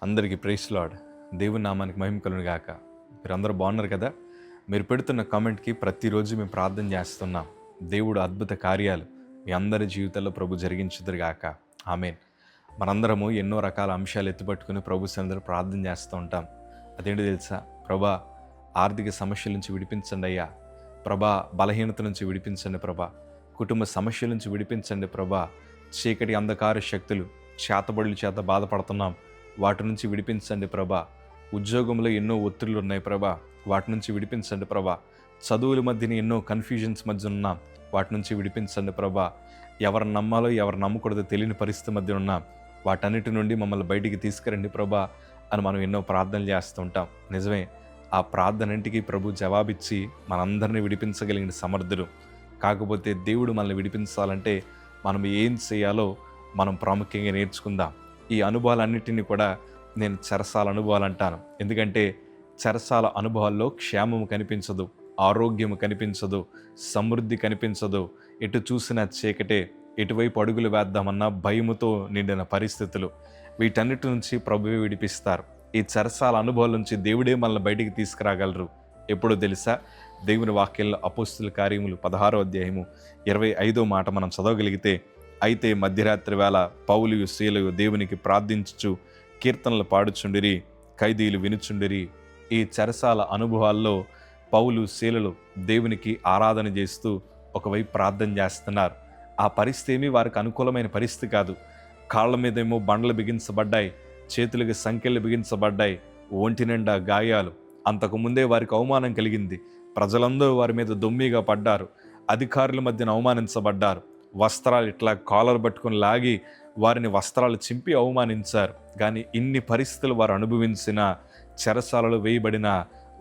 అందరికీ praise lord. దేవుని నామానికి మహిమ కలుగును గాక. మీరందరూ బాగున్నారు కదా? మీరు పెడుతున్న కామెంట్కి ప్రతిరోజు మేము ప్రార్థన చేస్తున్నాం. దేవుడు అద్భుత కార్యాలు మీ అందరి జీవితాల్లో ప్రభు జరిగించుదురు గాక. ఆమేన్. మనందరము ఎన్నో రకాల అంశాలు ఎత్తుపట్టుకుని ప్రభు సన్నిధిలో ప్రార్థన చేస్తూ ఉంటాం. అదేంటి తెలుసా? ప్రభా, ఆర్థిక సమస్యల నుంచి విడిపించండి అయ్యా. ప్రభా, బలహీనత నుంచి విడిపించండి ప్రభా. కుటుంబ సమస్యల నుంచి విడిపించండి ప్రభా. చీకటి అంధకార శక్తులు, చేతబడుల చేత బాధపడుతున్నాం, వాటి నుంచి విడిపించండి ప్రభా. ఉద్యోగంలో ఎన్నో ఒత్తిళ్ళు ఉన్నాయి ప్రభా, వాటి నుంచి విడిపించండి ప్రభా. చదువుల మధ్యన ఎన్నో కన్ఫ్యూజన్స్ మధ్య ఉన్నాం, వాటి నుంచి విడిపించండి ప్రభా. ఎవరు నమ్మాలో ఎవరు నమ్మకూడదో తెలియని పరిస్థితి మధ్య ఉన్నాం, వాటన్నిటి నుండి మమ్మల్ని బయటికి తీసుకురండి ప్రభా అని మనం ఎన్నో ప్రార్థనలు చేస్తుంటాం. నిజమే, ఆ ప్రార్థనంటికి ప్రభు జవాబిచ్చి మనందరినీ విడిపించగలిగిన సమర్థుడు. కాకపోతే దేవుడు మనల్ని విడిపించాలంటే మనం ఏం చేయాలో మనం ప్రాముఖ్యంగా నేర్చుకుందాం. ఈ అనుభవాలన్నిటినీ కూడా నేను చెరసాల అనుభవాలు అంటాను. ఎందుకంటే చెరసాల అనుభవాల్లో క్షేమము కనిపించదు, ఆరోగ్యము కనిపించదు, సమృద్ధి కనిపించదు. ఎటు చూసినా చీకటే, ఎటువైపు అడుగులు వేద్దామన్నా భయముతో నిండిన పరిస్థితులు. వీటన్నిటి నుంచి ప్రభువే విడిపిస్తారు. ఈ చెరసాల అనుభవాల నుంచి దేవుడే మనల్ని బయటికి తీసుకురాగలరు. ఎప్పుడో తెలుసా? దేవుని వాక్యంలో అపోస్తుల కార్యములు 16వ అధ్యాయము 25వ మాట మనం చదవగలిగితే, అయితే మధ్యరాత్రి వేళ పౌలు శీలయు దేవునికి ప్రార్థించుచు కీర్తనలు పాడుచుండిరి, ఖైదీలు వినుచుండిరి. ఈ చెరసాల అనుభవాల్లో పౌలు శీలలు దేవునికి ఆరాధన చేస్తూ ఒకవైపు ప్రార్థన చేస్తున్నారు. ఆ పరిస్థితి ఏమీ వారికి అనుకూలమైన పరిస్థితి కాదు. కాళ్ళ మీదేమో బండలు బిగించబడ్డాయి, చేతులకు సంఖ్యలు బిగించబడ్డాయి, ఒంటి నిండా గాయాలు. అంతకుముందే వారికి అవమానం కలిగింది. ప్రజలందరూ వారి మీద దొమ్మిగా పడ్డారు, అధికారుల మధ్యన అవమానించబడ్డారు. వస్త్రాలు ఇట్లా కాలర్ పట్టుకుని లాగి వారిని వస్త్రాలు చింపి అవమానించారు. కానీ ఇన్ని పరిస్థితులు వారు అనుభవించిన, చెరసాలలో వేయబడిన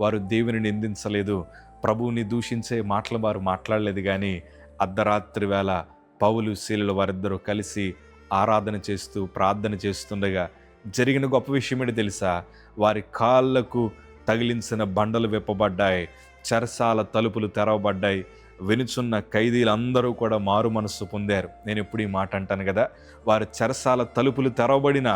వారు దేవుని నిందించలేదు, ప్రభువుని దూషించే మాటలు వారు మాట్లాడలేదు. కానీ అర్ధరాత్రి వేళ పౌలు శీలలు వారిద్దరూ కలిసి ఆరాధన చేస్తూ ప్రార్థన చేస్తుండగా జరిగిన గొప్ప విషయం ఏంటి తెలుసా? వారి కాళ్ళకు తగిలించిన బండలు విప్పబడ్డాయి, చెరసాల తలుపులు తెరవబడ్డాయి. వినుచున్న ఖైదీలందరూ కూడా మారు మనస్సు పొందారు. నేను ఎప్పుడు ఈ మాట అంటాను కదా, వారి చెరసాల తలుపులు తెరవబడిన,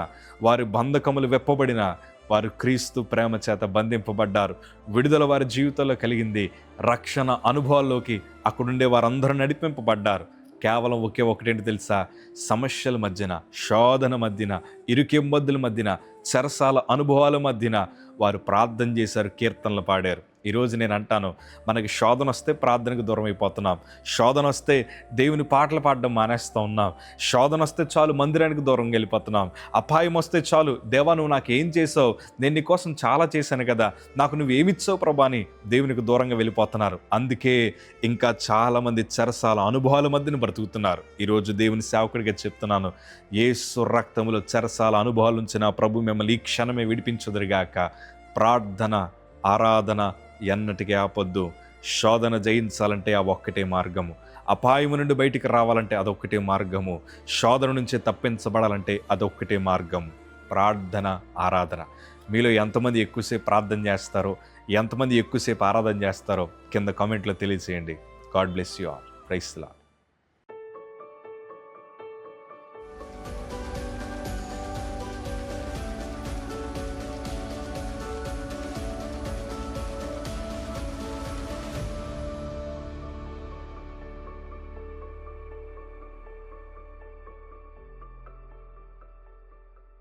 వారి బంధకములు విప్పబడిన, వారు క్రీస్తు ప్రేమ చేత బంధింపబడ్డారు. విడుదల వారి జీవితంలో కలిగింది. రక్షణ అనుభవాల్లోకి అక్కడుండే వారందరూ నడిపింపబడ్డారు. కేవలం ఒకటేంటి తెలుసా? సమస్యల మధ్యన, శోధన మధ్యన, ఇరుకెంబద్దుల మధ్యన, చెరసాల అనుభవాల మధ్యన వారు ప్రార్థన చేశారు, కీర్తనలు పాడారు. ఈరోజు నేను అంటాను, మనకి శోధన వస్తే ప్రార్థనకు దూరం అయిపోతున్నాం. శోధన వస్తే దేవుని పాటలు పాడడం మానేస్తూ ఉన్నాం. శోధన వస్తే చాలు మందిరానికి దూరంగా వెళ్ళిపోతున్నాం. అపాయం వస్తే చాలు, దేవా నువ్వు నాకు ఏం చేసావు, నేను నీకోసం చాలా చేశాను కదా, నాకు నువ్వు ఏమిచ్చావు ప్రభా అని దేవునికి దూరంగా వెళ్ళిపోతున్నారు. అందుకే ఇంకా చాలామంది చెరసాల అనుభవాల మధ్యన బ్రతుకుతున్నారు. ఈరోజు దేవుని సేవకుడిగా చెప్తున్నాను, యేసు రక్తములో చెరసాల అనుభవాల నుంచి నా ప్రభు మిమ్మల్ని ఈ క్షణమే విడిపించుదురుగాక. ప్రార్థన, ఆరాధన ఎన్నటికీ ఆపొద్దు. శోధన జయించాలంటే ఆ ఒక్కటే మార్గము. అపాయము నుండి బయటికి రావాలంటే అదొక్కటే మార్గము. శోధన నుంచి తప్పించబడాలంటే అదొక్కటే మార్గము. ప్రార్థన, ఆరాధన. మీలో ఎంతమంది ఎక్కువసేపు ప్రార్థన చేస్తారో, ఎంతమంది ఎక్కువసేపు ఆరాధన చేస్తారో కింద కామెంట్లో తెలియజేయండి. God bless you all. Praise the lord.